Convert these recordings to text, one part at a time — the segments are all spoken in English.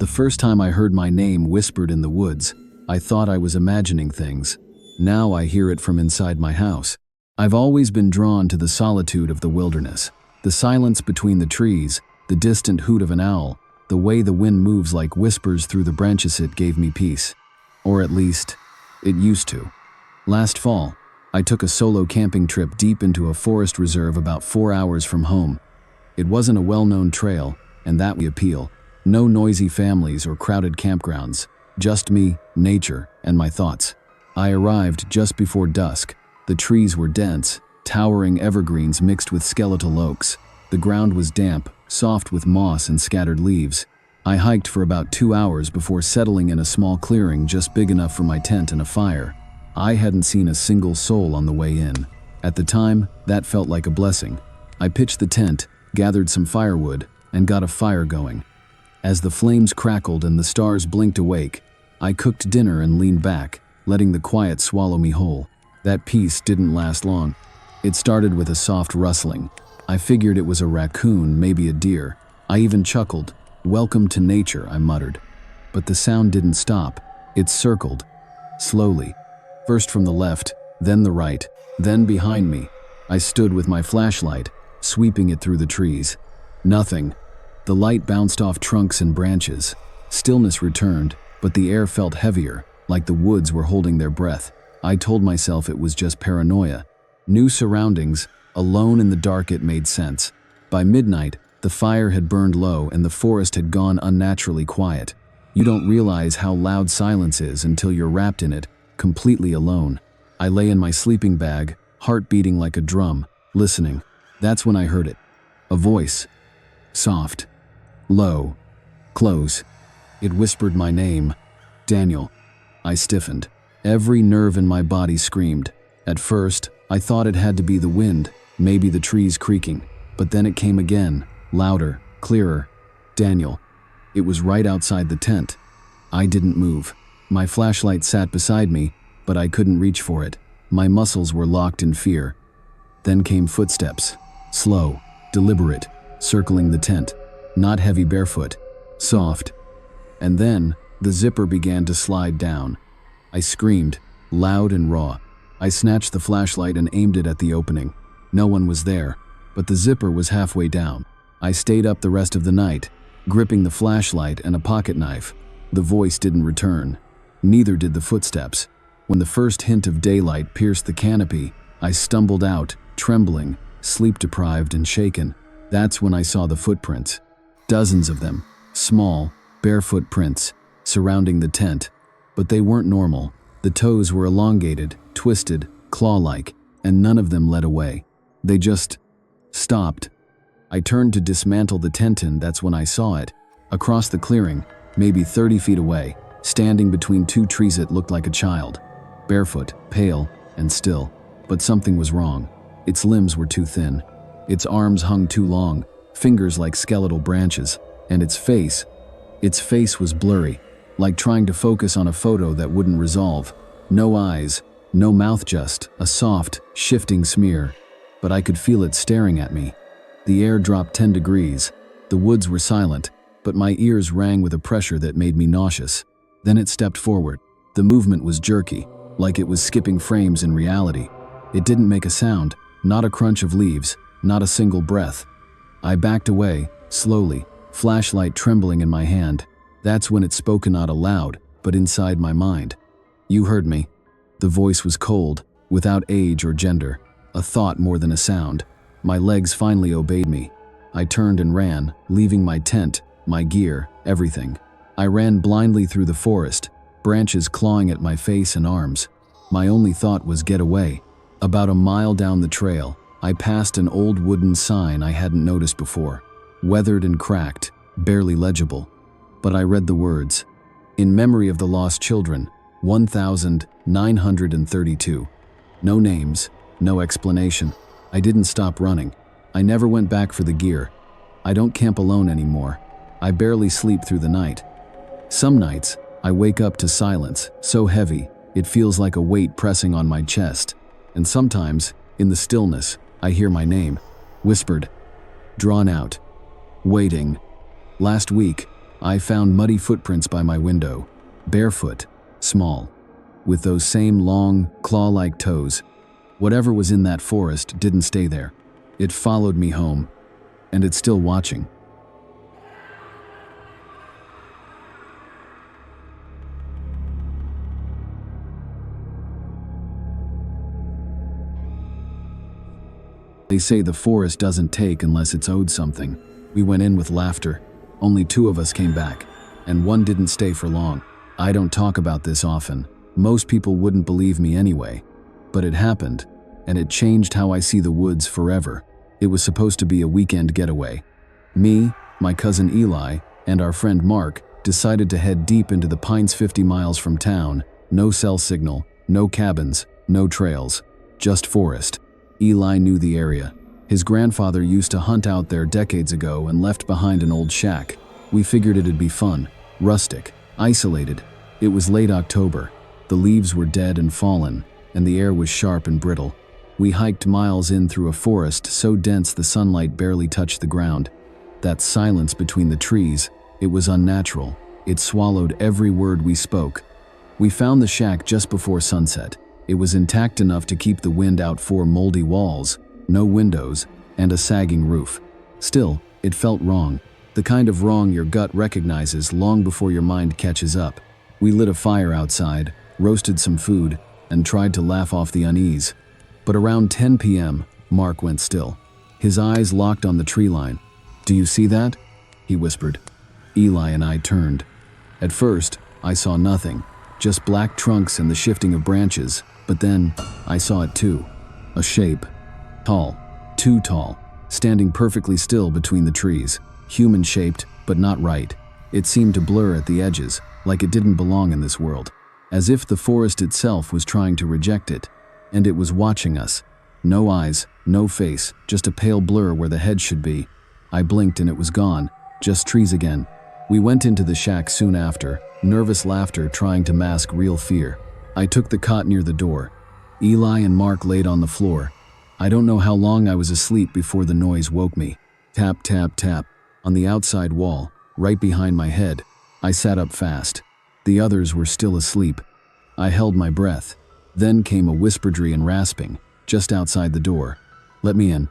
first time I heard my name whispered in the woods, I thought I was imagining things. Now I hear it from inside my house. I've always been drawn to the solitude of the wilderness. The silence between the trees, the distant hoot of an owl, the way the wind moves like whispers through the branches, it gave me peace. Or at least, it used to. Last fall, I took a solo camping trip deep into a forest reserve about 4 hours from home. It wasn't a well-known trail, and that would appeal. No noisy families or crowded campgrounds, just me, nature, and my thoughts. I arrived just before dusk. The trees were dense, towering evergreens mixed with skeletal oaks. The ground was damp, soft with moss and scattered leaves. I hiked for about 2 hours before settling in a small clearing just big enough for my tent and a fire. I hadn't seen a single soul on the way in. At the time, that felt like a blessing. I pitched the tent, gathered some firewood, and got a fire going. As the flames crackled and the stars blinked awake, I cooked dinner and leaned back, letting the quiet swallow me whole. That peace didn't last long. It started with a soft rustling. I figured it was a raccoon, maybe a deer. I even chuckled. "Welcome to nature," I muttered. But the sound didn't stop. It circled. Slowly. First from the left, then the right, then behind me. I stood with my flashlight, sweeping it through the trees. Nothing. The light bounced off trunks and branches. Stillness returned, but the air felt heavier, like the woods were holding their breath. I told myself it was just paranoia. New surroundings, alone in the dark, it made sense. By midnight, the fire had burned low and the forest had gone unnaturally quiet. You don't realize how loud silence is until you're wrapped in it, completely alone. I lay in my sleeping bag, heart beating like a drum, listening. That's when I heard it. A voice. Soft. Low. Close. It whispered my name. Daniel. I stiffened. Every nerve in my body screamed. At first, I thought it had to be the wind, maybe the trees creaking. But then it came again, louder, clearer. Daniel. It was right outside the tent. I didn't move. My flashlight sat beside me, but I couldn't reach for it. My muscles were locked in fear. Then came footsteps. Slow, deliberate, circling the tent. Not heavy barefoot. Soft. And then, the zipper began to slide down. I screamed, loud and raw. I snatched the flashlight and aimed it at the opening. No one was there, but the zipper was halfway down. I stayed up the rest of the night, gripping the flashlight and a pocket knife. The voice didn't return. Neither did the footsteps. When the first hint of daylight pierced the canopy, I stumbled out, trembling, sleep-deprived and shaken. That's when I saw the footprints. Dozens of them, small, barefoot prints, surrounding the tent. But they weren't normal. The toes were elongated, twisted, claw-like, and none of them led away. They just stopped. I turned to dismantle the tent and that's when I saw it. Across the clearing, maybe 30 feet away, standing between two trees, it looked like a child. Barefoot, pale, and still. But something was wrong. Its limbs were too thin. Its arms hung too long, fingers like skeletal branches, and its face was blurry, like trying to focus on a photo that wouldn't resolve. No eyes, no mouth, just a soft, shifting smear. But I could feel it staring at me. The air dropped 10 degrees. The woods were silent, but my ears rang with a pressure that made me nauseous. Then it stepped forward. The movement was jerky, like it was skipping frames in reality. It didn't make a sound, not a crunch of leaves, not a single breath. I backed away, slowly, flashlight trembling in my hand. That's when it spoke, not aloud, but inside my mind. "You heard me." The voice was cold, without age or gender, a thought more than a sound. My legs finally obeyed me. I turned and ran, leaving my tent, my gear, everything. I ran blindly through the forest, branches clawing at my face and arms. My only thought was get away. About a mile down the trail, I passed an old wooden sign I hadn't noticed before. Weathered and cracked, barely legible. But I read the words. "In memory of the lost children, 1932. No names, no explanation. I didn't stop running. I never went back for the gear. I don't camp alone anymore. I barely sleep through the night. Some nights, I wake up to silence, so heavy, it feels like a weight pressing on my chest. And sometimes, in the stillness, I hear my name, whispered, drawn out, waiting. Last week, I found muddy footprints by my window, barefoot, small, with those same long, claw-like toes. Whatever was in that forest didn't stay there. It followed me home, and it's still watching. They say the forest doesn't take unless it's owed something. We went in with laughter. Only 2 of us came back, and 1 didn't stay for long. I don't talk about this often. Most people wouldn't believe me anyway. But it happened, and it changed how I see the woods forever. It was supposed to be a weekend getaway. Me, my cousin Eli, and our friend Mark decided to head deep into the pines 50 miles from town. No cell signal, no cabins, no trails, just forest. Eli knew the area. His grandfather used to hunt out there decades ago and left behind an old shack. We figured it'd be fun, rustic, isolated. It was late October. The leaves were dead and fallen, and the air was sharp and brittle. We hiked miles in through a forest so dense the sunlight barely touched the ground. That silence between the trees, it was unnatural. It swallowed every word we spoke. We found the shack just before sunset. It was intact enough to keep the wind out 4 moldy walls, no windows, and a sagging roof. Still, it felt wrong. The kind of wrong your gut recognizes long before your mind catches up. We lit a fire outside, roasted some food, and tried to laugh off the unease. But around 10 p.m., Mark went still. His eyes locked on the tree line. "Do you see that?" he whispered. Eli and I turned. At first, I saw nothing, just black trunks and the shifting of branches. But then, I saw it too. A shape. Tall. Too tall. Standing perfectly still between the trees. Human-shaped, but not right. It seemed to blur at the edges, like it didn't belong in this world. As if the forest itself was trying to reject it. And it was watching us. No eyes, no face, just a pale blur where the head should be. I blinked and it was gone. Just trees again. We went into the shack soon after, nervous laughter trying to mask real fear. I took the cot near the door. Eli and Mark laid on the floor. I don't know how long I was asleep before the noise woke me. Tap, tap, tap. On the outside wall, right behind my head. I sat up fast. The others were still asleep. I held my breath. Then came a whisperedry and rasping, just outside the door. "Let me in."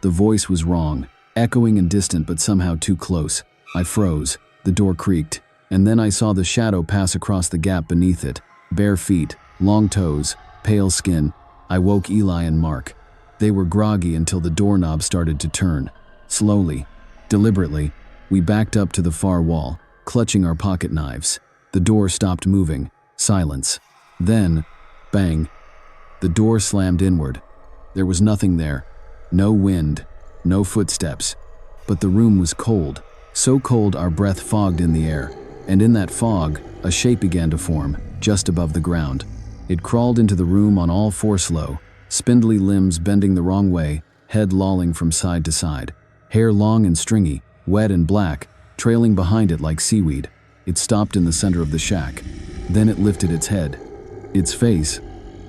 The voice was wrong, echoing and distant but somehow too close. I froze. The door creaked, and then I saw the shadow pass across the gap beneath it. Bare feet, long toes, pale skin. I woke Eli and Mark. They were groggy until the doorknob started to turn. Slowly, deliberately, we backed up to the far wall, clutching our pocket knives. The door stopped moving. Silence. Then, bang. The door slammed inward. There was nothing there. No wind, no footsteps. But the room was cold. So cold our breath fogged in the air. And in that fog, a shape began to form, just above the ground. It crawled into the room on all 4 slow, spindly limbs bending the wrong way, head lolling from side to side. Hair long and stringy, wet and black, trailing behind it like seaweed. It stopped in the center of the shack. Then it lifted its head. Its face,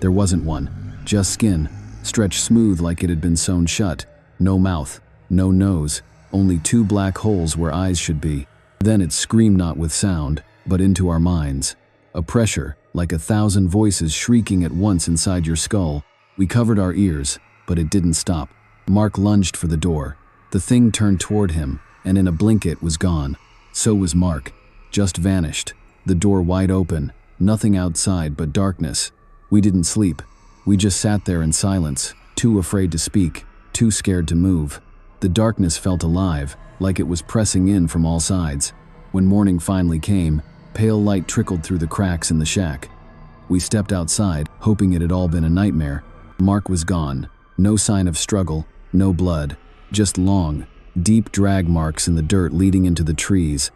there wasn't one, just skin, stretched smooth like it had been sewn shut. No mouth, no nose, only 2 black holes where eyes should be. Then it screamed not with sound, but into our minds. A pressure, like 1,000 voices shrieking at once inside your skull. We covered our ears, but it didn't stop. Mark lunged for the door. The thing turned toward him, and in a blink it was gone. So was Mark. Just vanished. The door wide open, nothing outside but darkness. We didn't sleep. We just sat there in silence, too afraid to speak, too scared to move. The darkness felt alive, like it was pressing in from all sides. When morning finally came, pale light trickled through the cracks in the shack. We stepped outside, hoping it had all been a nightmare. Mark was gone. No sign of struggle, no blood. Just long, deep drag marks in the dirt leading into the trees.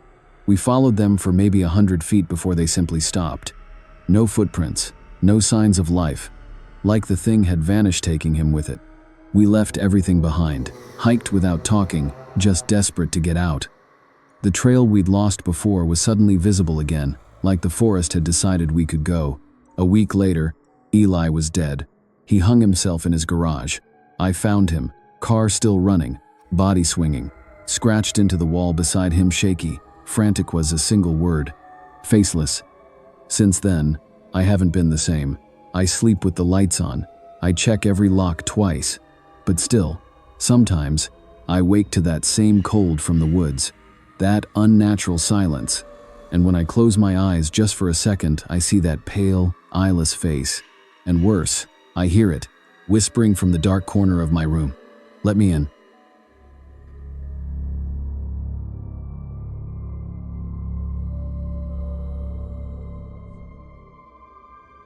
We followed them for maybe 100 feet before they simply stopped. No footprints, no signs of life. Like the thing had vanished, taking him with it. We left everything behind, hiked without talking, just desperate to get out. The trail we'd lost before was suddenly visible again, like the forest had decided we could go. A week later, Eli was dead. He hung himself in his garage. I found him, car still running, body swinging, scratched into the wall beside him, shaky, Frantic was a single word. Faceless. Since then, I haven't been the same. I sleep with the lights on. I check every lock twice. But still, sometimes, I wake to that same cold from the woods. That unnatural silence. And when I close my eyes just for a second, I see that pale, eyeless face. And worse, I hear it, whispering from the dark corner of my room. Let me in.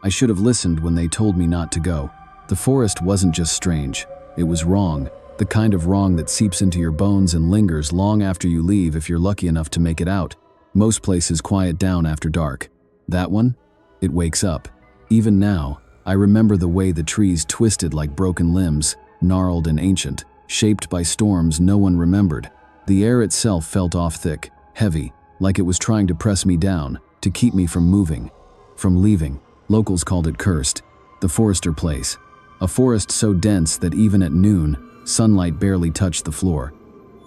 I should have listened when they told me not to go. The forest wasn't just strange, it was wrong. The kind of wrong that seeps into your bones and lingers long after you leave if you're lucky enough to make it out. Most places quiet down after dark. That one? It wakes up. Even now, I remember the way the trees twisted like broken limbs, gnarled and ancient, shaped by storms no one remembered. The air itself felt off thick, heavy, like it was trying to press me down, to keep me from moving, from leaving. Locals called it cursed, the Forester Place. A forest so dense that even at noon, sunlight barely touched the floor.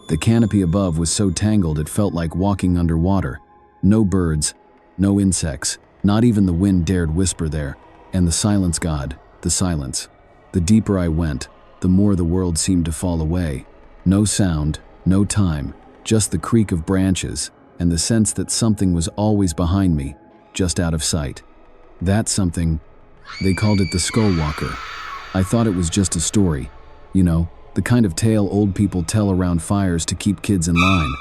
The canopy above was so tangled it felt like walking underwater. No birds, no insects, not even the wind dared whisper there. And the silence, God, the silence. The deeper I went, the more the world seemed to fall away. No sound, no time, just the creak of branches, and the sense that something was always behind me, just out of sight. That something, they called it the Skull Walker. I thought it was just a story. You know, the kind of tale old people tell around fires to keep kids in line.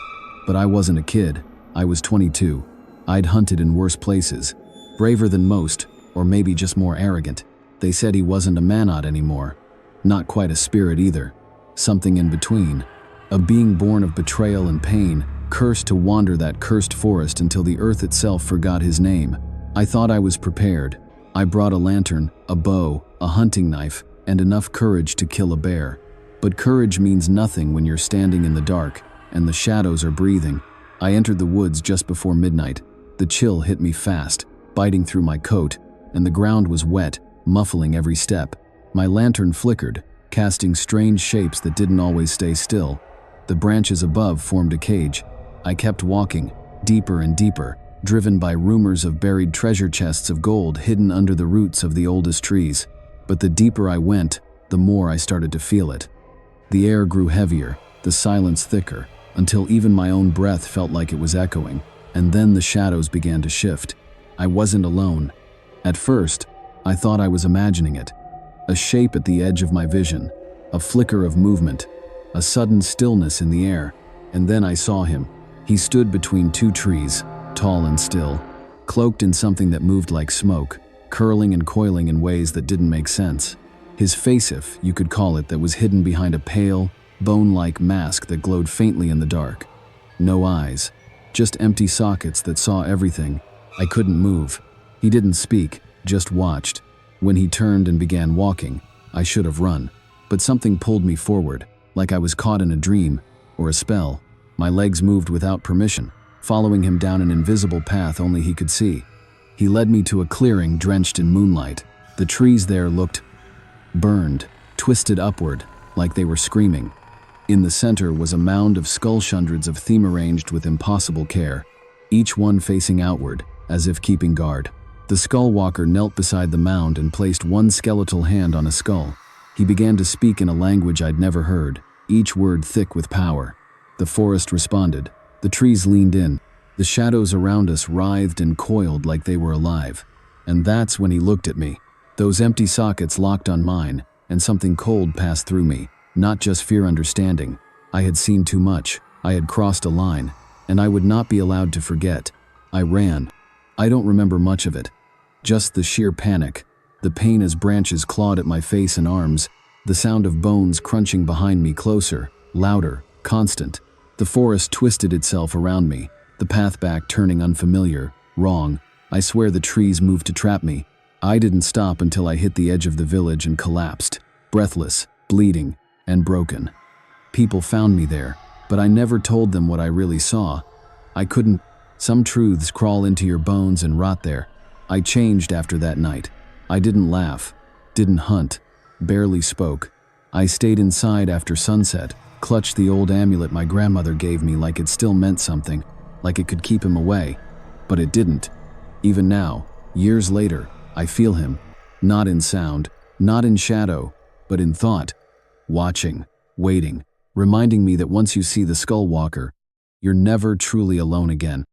But I wasn't a kid. I was 22. I'd hunted in worse places. Braver than most, or maybe just more arrogant. They said he wasn't a manot anymore. Not quite a spirit either. Something in between. A being born of betrayal and pain, cursed to wander that cursed forest until the earth itself forgot his name. I thought I was prepared. I brought a lantern, a bow, a hunting knife, and enough courage to kill a bear. But courage means nothing when you're standing in the dark, and the shadows are breathing. I entered the woods just before midnight. The chill hit me fast, biting through my coat, and the ground was wet, muffling every step. My lantern flickered, casting strange shapes that didn't always stay still. The branches above formed a cage. I kept walking, deeper and deeper, driven by rumors of buried treasure chests of gold hidden under the roots of the oldest trees. But the deeper I went, the more I started to feel it. The air grew heavier, the silence thicker, until even my own breath felt like it was echoing. And then the shadows began to shift. I wasn't alone. At first, I thought I was imagining it. A shape at the edge of my vision, a flicker of movement, a sudden stillness in the air. And then I saw him. He stood between two trees, tall and still, cloaked in something that moved like smoke, curling and coiling in ways that didn't make sense. His face, if you could call it, that was hidden behind a pale, bone-like mask that glowed faintly in the dark. No eyes, just empty sockets that saw everything. I couldn't move. He didn't speak, just watched. When he turned and began walking, I should have run, but something pulled me forward, like I was caught in a dream or a spell. My legs moved without permission, following him down an invisible path only he could see. He led me to a clearing drenched in moonlight. The trees there looked burned, twisted upward, like they were screaming. In the center was a mound of skull hundreds of them arranged with impossible care, each one facing outward, as if keeping guard. The skull walker knelt beside the mound and placed one skeletal hand on a skull. He began to speak in a language I'd never heard, each word thick with power. The forest responded. The trees leaned in. The shadows around us writhed and coiled like they were alive. And that's when he looked at me. Those empty sockets locked on mine, and something cold passed through me. Not just fear, understanding. I had seen too much. I had crossed a line, and I would not be allowed to forget. I ran. I don't remember much of it. Just the sheer panic, the pain as branches clawed at my face and arms, the sound of bones crunching behind me, closer, louder, constant. The forest twisted itself around me, the path back turning unfamiliar, wrong. I swear the trees moved to trap me. I didn't stop until I hit the edge of the village and collapsed, breathless, bleeding, and broken. People found me there, but I never told them what I really saw. I couldn't. Some truths crawl into your bones and rot there. I changed after that night. I didn't laugh, didn't hunt, barely spoke. I stayed inside after sunset, clutched the old amulet my grandmother gave me like it still meant something. like it could keep him away. But it didn't. Even now, years later, I feel him, not in sound, not in shadow, but in thought, watching, waiting, reminding me that once you see the Skull Walker, you're never truly alone again.